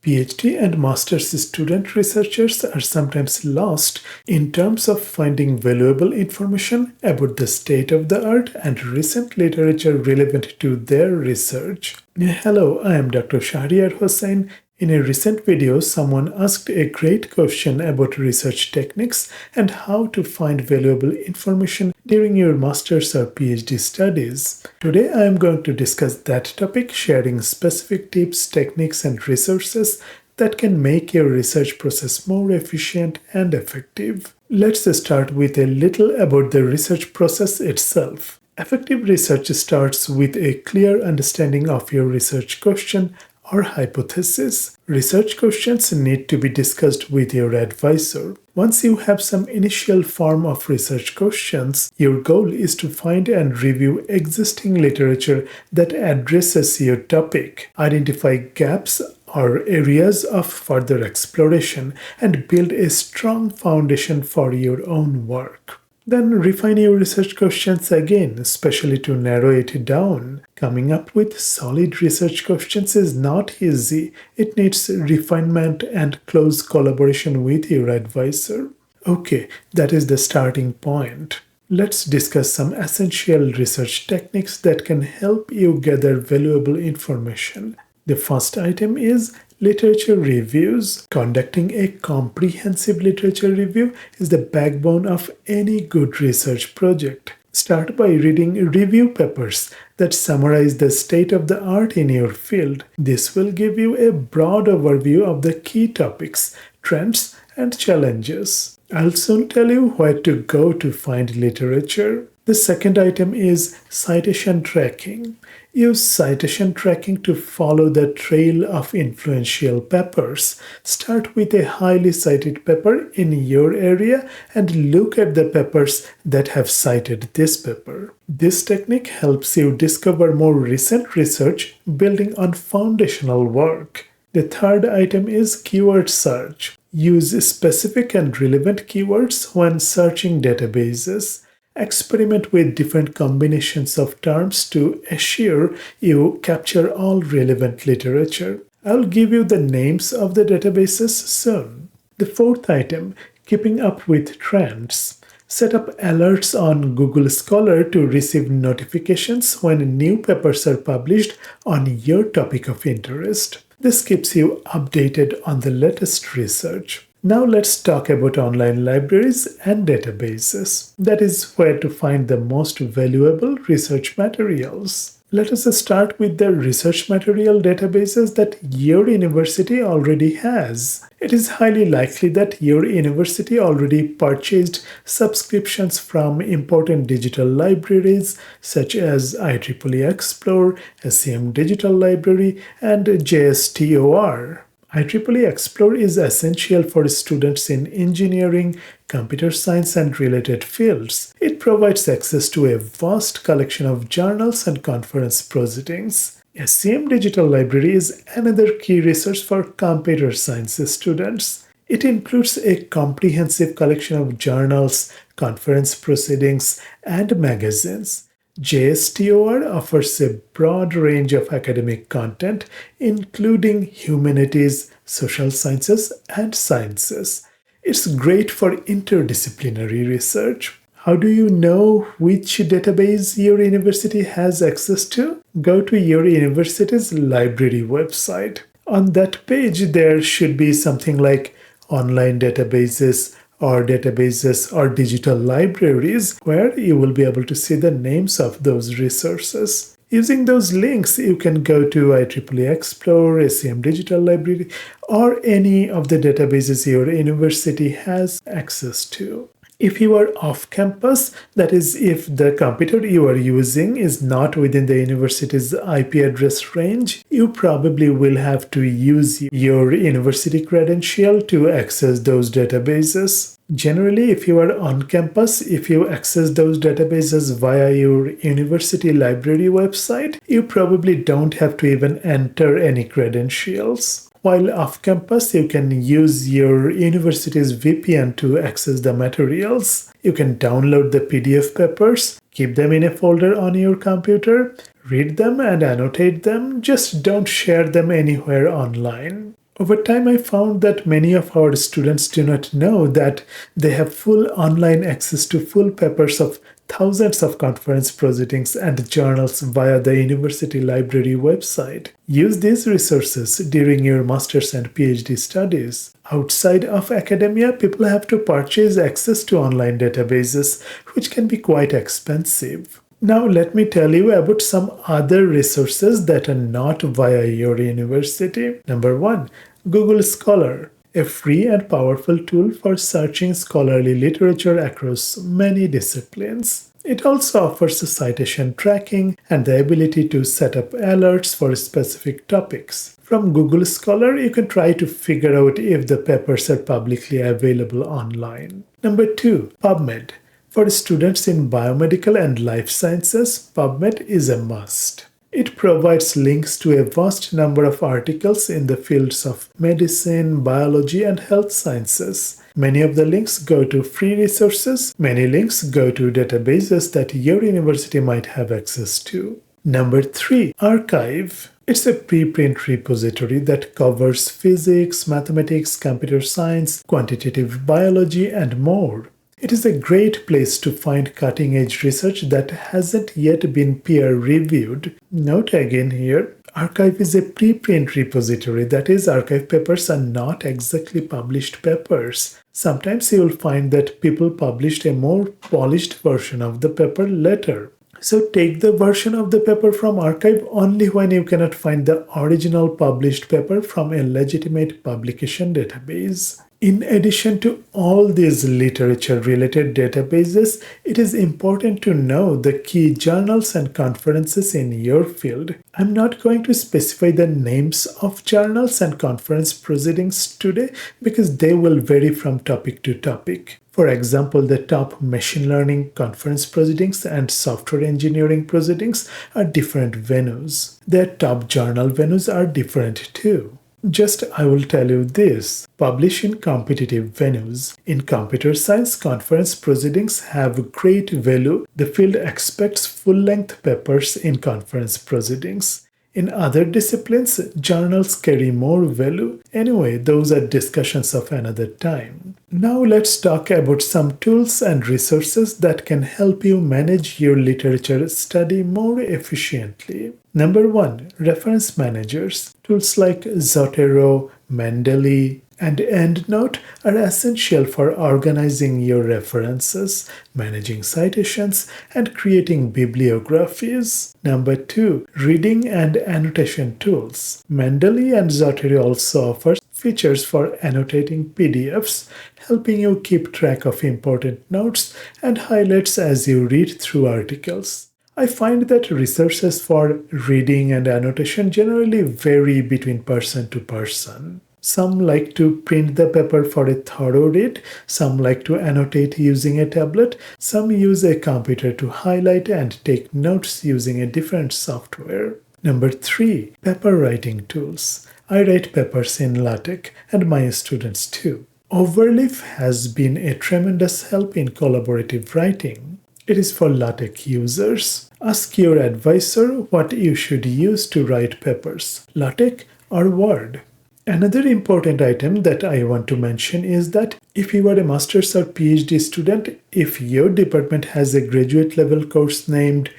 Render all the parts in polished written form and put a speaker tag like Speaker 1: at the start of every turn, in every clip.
Speaker 1: PhD and master's student researchers are sometimes lost in terms of finding valuable information about the state of the art and recent literature relevant to their research. Hello, I am Dr. Shahriar Hossain. In a recent video, someone asked a great question about research techniques and how to find valuable information during your master's or PhD studies. Today, I am going to discuss that topic, sharing specific tips, techniques, and resources that can make your research process more efficient and effective. Let's start with a little about the research process itself. Effective research starts with a clear understanding of your research question or hypothesis. Research questions need to be discussed with your advisor. Once you have some initial form of research questions, your goal is to find and review existing literature that addresses your topic, identify gaps or areas of further exploration, and build a strong foundation for your own work. Then refine your research questions again, especially to narrow it down. Coming up with solid research questions is not easy. It needs refinement and close collaboration with your advisor. Okay, that is the starting point. Let's discuss some essential research techniques that can help you gather valuable information. The first item is literature reviews. Conducting a comprehensive literature review is the backbone of any good research project. Start by reading review papers that summarize the state of the art in your field. This will give you a broad overview of the key topics, trends, and challenges. I'll soon tell you where to go to find literature. The second item is citation tracking. Use citation tracking to follow the trail of influential papers. Start with a highly cited paper in your area and look at the papers that have cited this paper. This technique helps you discover more recent research building on foundational work. The third item is keyword search. Use specific and relevant keywords when searching databases. Experiment with different combinations of terms to assure you capture all relevant literature. I'll give you the names of the databases soon. The fourth item, keeping up with trends. Set up alerts on Google Scholar to receive notifications when new papers are published on your topic of interest. This keeps you updated on the latest research. Now let's talk about online libraries and databases. That is where to find the most valuable research materials. Let us start with the research material databases that your university already has. It is highly likely that your university already purchased subscriptions from important digital libraries such as IEEE Xplore, ACM Digital Library, and JSTOR. IEEE Xplore is essential for students in engineering, computer science, and related fields. It provides access to a vast collection of journals and conference proceedings. ACM Digital Library is another key resource for computer science students. It includes a comprehensive collection of journals, conference proceedings, and magazines. JSTOR offers a broad range of academic content, including humanities, social sciences, and sciences. It's great for interdisciplinary research. How do you know which database your university has access to? Go to your university's library website. On that page, there should be something like online databases, or databases or digital libraries where you will be able to see the names of those resources. Using those links, you can go to IEEE Xplore, ACM Digital Library, or any of the databases your university has access to. If you are off campus, that is, if the computer you are using is not within the university's IP address range, you probably will have to use your university credential to access those databases. Generally, if you are on campus, if you access those databases via your university library website, you probably don't have to even enter any credentials. While off campus, you can use your university's VPN to access the materials. You can download the PDF papers, keep them in a folder on your computer, read them and annotate them, just don't share them anywhere online. Over time, I found that many of our students do not know that they have full online access to full papers of thousands of conference proceedings and journals via the university library website. Use these resources during your master's and PhD studies. Outside of academia, people have to purchase access to online databases, which can be quite expensive. Now, let me tell you about some other resources that are not via your university. Number one, Google Scholar, a free and powerful tool for searching scholarly literature across many disciplines. It also offers citation tracking and the ability to set up alerts for specific topics. From Google Scholar, you can try to figure out if the papers are publicly available online. Number two, PubMed. For students in biomedical and life sciences, PubMed is a must. It provides links to a vast number of articles in the fields of medicine, biology, and health sciences. Many of the links go to free resources. Many links go to databases that your university might have access to. Number three, Archive. It's a preprint repository that covers physics, mathematics, computer science, quantitative biology, and more. It is a great place to find cutting-edge research that hasn't yet been peer-reviewed. Note again here, Archive is a preprint repository, that is, archive papers are not exactly published papers. Sometimes you will find that people published a more polished version of the paper later. So take the version of the paper from archive only when you cannot find the original published paper from a legitimate publication database. In addition to all these literature-related databases, it is important to know the key journals and conferences in your field. I'm not going to specify the names of journals and conference proceedings today because they will vary from topic to topic. For example, the top machine learning conference proceedings and software engineering proceedings are different venues. Their top journal venues are different too. Just I will tell you this, publish in competitive venues. In computer science, conference proceedings have great value. The field expects full-length papers in conference proceedings. In other disciplines, journals carry more value. Anyway, those are discussions of another time. Now let's talk about some tools and resources that can help you manage your literature study more efficiently. Number one, reference managers. Tools like Zotero, Mendeley, and EndNote are essential for organizing your references, managing citations, and creating bibliographies. Number two, reading and annotation tools. Mendeley and Zotero also offer features for annotating PDFs, helping you keep track of important notes and highlights as you read through articles. I find that resources for reading and annotation generally vary between person to person. Some like to print the paper for a thorough read, some like to annotate using a tablet, some use a computer to highlight and take notes using a different software. Number three, paper writing tools. I write papers in LaTeX and my students too. Overleaf has been a tremendous help in collaborative writing. It is for LaTeX users. Ask your advisor what you should use to write papers, LaTeX or Word. Another important item that I want to mention is that if you are a master's or PhD student, if your department has a graduate level course named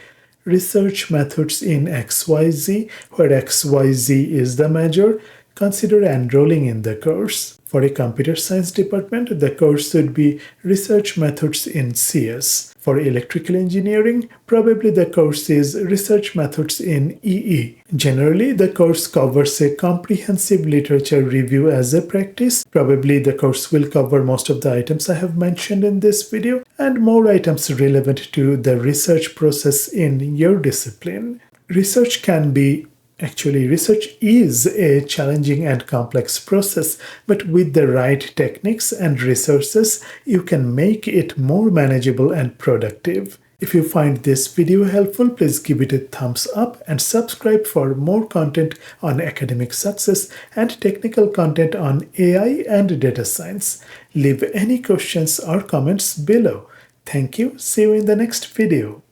Speaker 1: Research Methods in XYZ, where XYZ is the major, consider enrolling in the course. For a computer science department, the course should be Research Methods in CS. For electrical engineering, probably the course is Research Methods in EE. Generally, the course covers a comprehensive literature review as a practice. Probably the course will cover most of the items I have mentioned in this video and more items relevant to the research process in your discipline. Research is a challenging and complex process, but with the right techniques and resources, you can make it more manageable and productive. If you find this video helpful, please give it a thumbs up and subscribe for more content on academic success and technical content on AI and data science. Leave any questions or comments below. Thank you. See you in the next video.